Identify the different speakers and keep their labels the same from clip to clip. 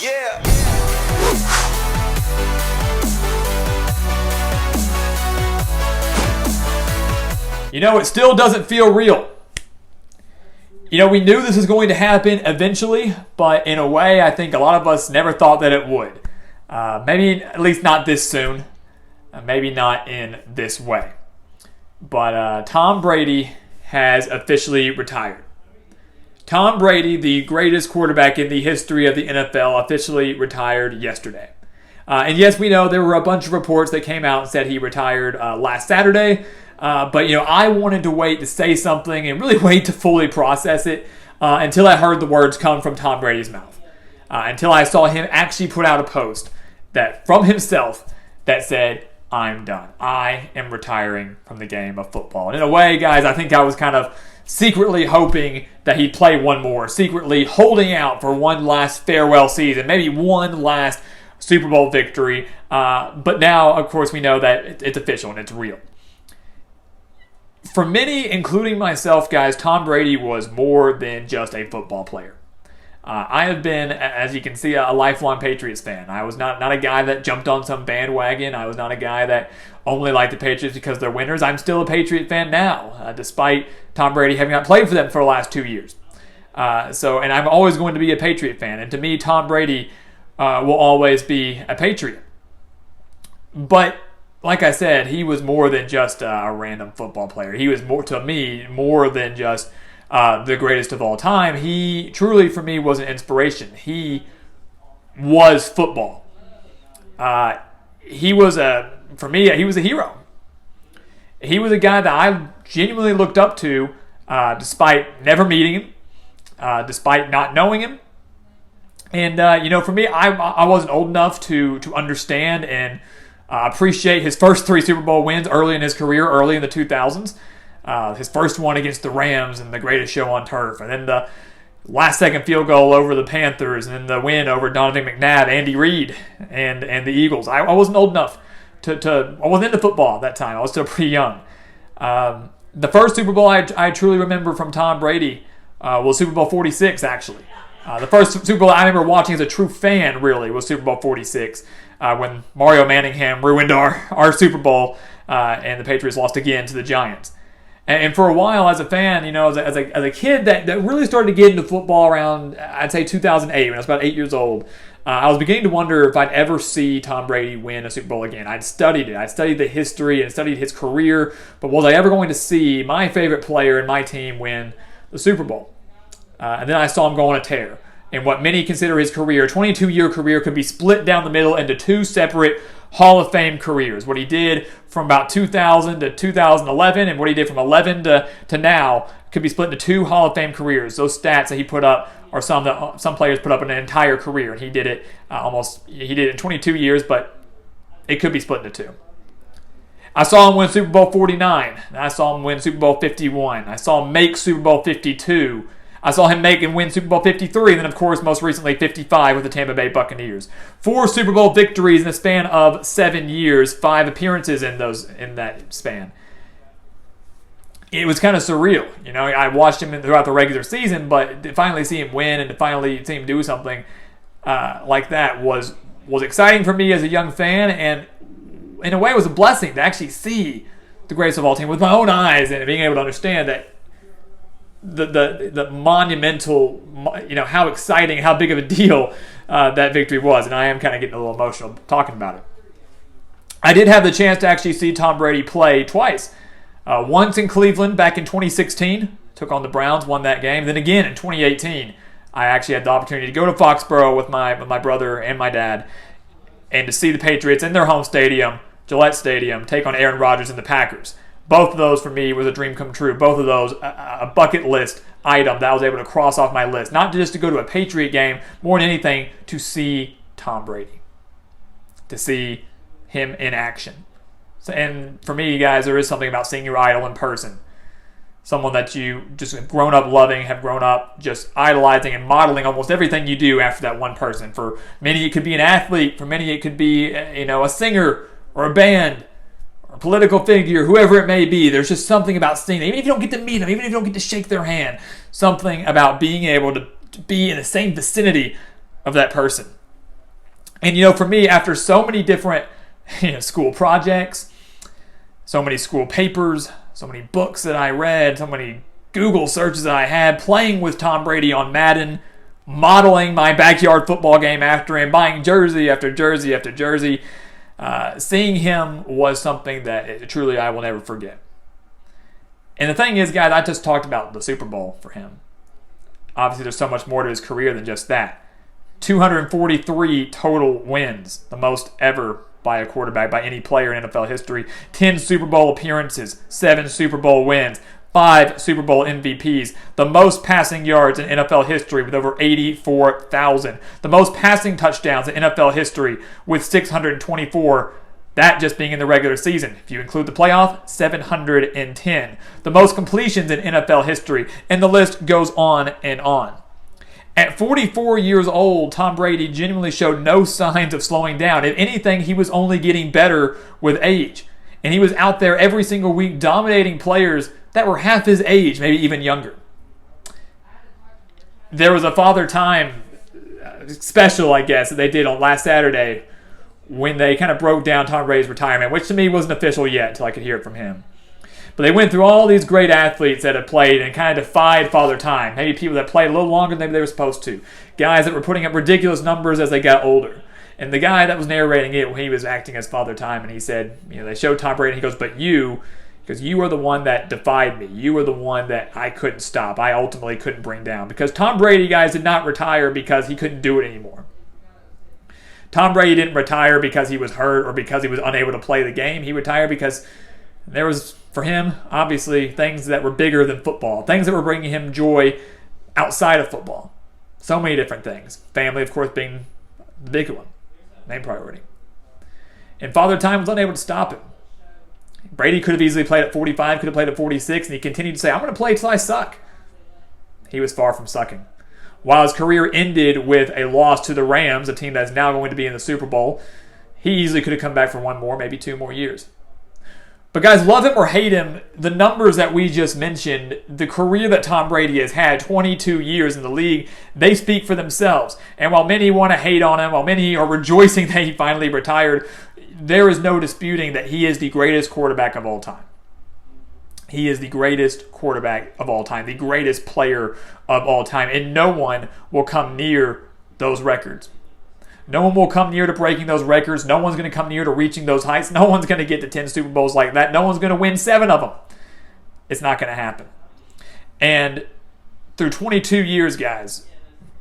Speaker 1: Yeah.
Speaker 2: You know, it still doesn't feel real. You know, we knew this was going to happen eventually, but in a way, I think a lot of us never thought that it would. Maybe at least not this soon. Maybe not in this way. But Tom Brady has officially retired. Tom Brady, the greatest quarterback in the history of the NFL, officially retired yesterday. And yes, we know there were a bunch of reports that came out and said he retired last Saturday. But, you know, I wanted to wait to say something and really wait to fully process it until I heard the words come from Tom Brady's mouth. Until I saw him actually put out a post that from himself that said, "I'm done. I am retiring from the game of football." And in a way, guys, I think I was kind of secretly hoping that he'd play one more, secretly holding out for one last farewell season, maybe one last Super Bowl victory. But now, of course, we know that it's official and it's real. For many, including myself, guys, Tom Brady was more than just a football player. I have been, as you can see, a lifelong Patriots fan. I was not a guy that jumped on some bandwagon. I was not a guy that only liked the Patriots because they're winners. I'm still a Patriot fan now, despite Tom Brady having not played for them for the last 2 years. And I'm always going to be a Patriot fan. And to me, Tom Brady will always be a Patriot. But like I said, he was more than just a random football player. He was more than just the greatest of all time. He truly, for me, was an inspiration. He was football. He was a hero. He was a guy that I genuinely looked up to, despite never meeting him, despite not knowing him. And for me, I wasn't old enough to understand and appreciate his first 3 Super Bowl wins early in his career, early in the 2000s. His first one against the Rams and the greatest show on turf. And then the last-second field goal over the Panthers. And then the win over Donovan McNabb, Andy Reid, and the Eagles. I wasn't old enough I wasn't into football at that time. I was still pretty young. The first Super Bowl I truly remember from Tom Brady was Super Bowl 46, actually. The first Super Bowl I remember watching as a true fan, really, was Super Bowl 46. When Mario Manningham ruined our Super Bowl and the Patriots lost again to the Giants. And for a while, as a fan, as a kid that really started to get into football around, I'd say 2008, when I was about 8 years old, I was beginning to wonder if I'd ever see Tom Brady win a Super Bowl again. I'd studied it. I studied the history and studied his career, but was I ever going to see my favorite player and my team win the Super Bowl? And then I saw him go on a tear. And what many consider his career, 22-year career, could be split down the middle into 2 separate Hall of Fame careers. What he did from about 2000 to 2011 and what he did from 11 to now could be split into 2 Hall of Fame careers. Those stats that he put up are some that some players put up in an entire career. And he did it he did it in 22 years, but it could be split into 2. I saw him win Super Bowl 49. I saw him win Super Bowl 51. I saw him make Super Bowl 52. I saw him make and win Super Bowl 53, and then, of course, most recently 55 with the Tampa Bay Buccaneers. 4 Super Bowl victories in the span of 7 years, 5 appearances in that span. It was kind of surreal. I watched him throughout the regular season, but to finally see him win and to finally see him do something like that was exciting for me as a young fan, and in a way it was a blessing to actually see the greatest of all time with my own eyes and being able to understand that the monumental, how exciting, how big of a deal that victory was. And I am kind of getting a little emotional talking about it. I did have the chance to actually see Tom Brady play twice. Once in Cleveland back in 2016, took on the Browns, won that game. Then again in 2018, I actually had the opportunity to go to Foxborough with my brother and my dad and to see the Patriots in their home stadium, Gillette Stadium, take on Aaron Rodgers and the Packers. Both of those for me was a dream come true. Both of those a bucket list item that I was able to cross off my list. Not just to go to a Patriot game, more than anything, to see Tom Brady. To see him in action. And for me, guys, there is something about seeing your idol in person. Someone that you just have grown up loving, have grown up just idolizing and modeling almost everything you do after that one person. For many, it could be an athlete. For many, it could be a singer or a band. A political figure, whoever it may be. There's just something about seeing them. Even if you don't get to meet them, even if you don't get to shake their hand, something about being able to be in the same vicinity of that person. And, for me, after so many different school projects, so many school papers, so many books that I read, so many Google searches that I had, playing with Tom Brady on Madden, modeling my backyard football game after him, buying jersey after jersey after jersey, seeing him was something that truly I will never forget. And the thing is, guys, I just talked about the Super Bowl for him. Obviously, there's so much more to his career than just that. 243 total wins, the most ever by a quarterback, by any player in NFL history. 10 Super Bowl appearances, 7 Super Bowl wins, 5 Super Bowl MVPs, the most passing yards in NFL history with over 84,000, the most passing touchdowns in NFL history with 624, that just being in the regular season. If you include the playoff, 710, the most completions in NFL history, and the list goes on and on. At 44 years old, Tom Brady genuinely showed no signs of slowing down. If anything, he was only getting better with age. And he was out there every single week dominating players that were half his age, maybe even younger. There was a Father Time special, I guess, that they did on last Saturday when they kind of broke down Tom Brady's retirement, which to me wasn't official yet until I could hear it from him. But they went through all these great athletes that have played and kind of defied Father Time. Maybe people that played a little longer than maybe they were supposed to. Guys that were putting up ridiculous numbers as they got older. And the guy that was narrating it when he was acting as Father Time, and he said, they showed Tom Brady, and he goes, but you, because you are the one that defied me. You were the one that I couldn't stop. I ultimately couldn't bring down. Because Tom Brady, guys, did not retire because he couldn't do it anymore. Tom Brady didn't retire because he was hurt or because he was unable to play the game. He retired because there was, for him, obviously, things that were bigger than football. Things that were bringing him joy outside of football. So many different things. Family, of course, being the big one. Main priority. And Father Time was unable to stop him. Brady could have easily played at 45, could have played at 46, and he continued to say, I'm going to play till I suck. He was far from sucking. While his career ended with a loss to the Rams, a team that's now going to be in the Super Bowl, he easily could have come back for one more, maybe 2 more years. But guys, love him or hate him, the numbers that we just mentioned, the career that Tom Brady has had, 22 years in the league, they speak for themselves. And while many want to hate on him, while many are rejoicing that he finally retired, there is no disputing that he is the greatest quarterback of all time. He is the greatest quarterback of all time, the greatest player of all time, and no one will come near those records. No one will come near to breaking those records. No one's going to come near to reaching those heights. No one's going to get to 10 Super Bowls like that. No one's going to win 7 of them. It's not going to happen. And through 22 years, guys,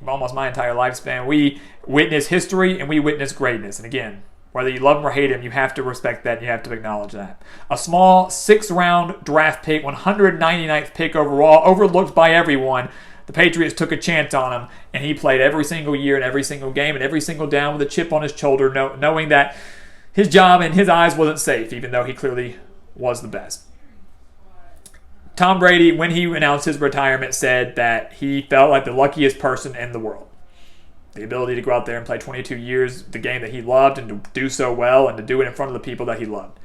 Speaker 2: almost my entire lifespan, we witness history and we witness greatness. And again, whether you love him or hate him, you have to respect that and you have to acknowledge that. A small 6th-round draft pick, 199th pick overall, overlooked by everyone. The Patriots took a chance on him, and he played every single year and every single game and every single down with a chip on his shoulder, knowing that his job in his eyes wasn't safe, even though he clearly was the best. Tom Brady, when he announced his retirement, said that he felt like the luckiest person in the world. The ability to go out there and play 22 years, the game that he loved, and to do so well, and to do it in front of the people that he loved.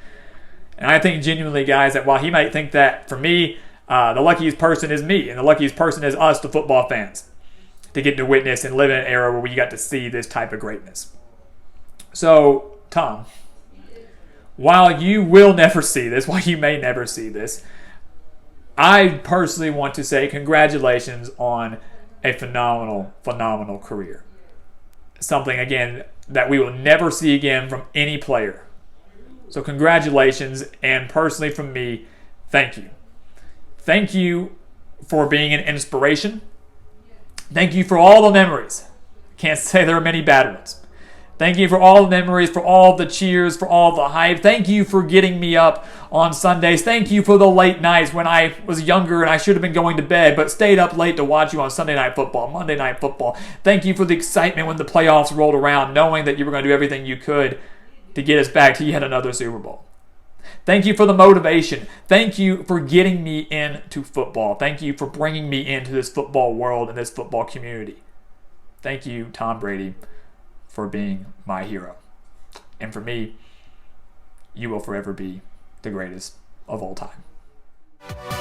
Speaker 2: And I think genuinely, guys, that while he might think that, for me, the luckiest person is me, and the luckiest person is us, the football fans, to get to witness and live in an era where we got to see this type of greatness. So, Tom, while you will never see this, while you may never see this, I personally want to say congratulations on a phenomenal, phenomenal career. Something, again, that we will never see again from any player. So congratulations, and personally from me, thank you. Thank you for being an inspiration. Thank you for all the memories. Can't say there are many bad ones. Thank you for all the memories, for all the cheers, for all the hype. Thank you for getting me up on Sundays. Thank you for the late nights when I was younger and I should have been going to bed, but stayed up late to watch you on Sunday Night Football, Monday Night Football. Thank you for the excitement when the playoffs rolled around, knowing that you were going to do everything you could to get us back to yet another Super Bowl. Thank you for the motivation. Thank you for getting me into football. Thank you for bringing me into this football world and this football community. Thank you, Tom Brady, for being my hero. And for me, you will forever be the greatest of all time.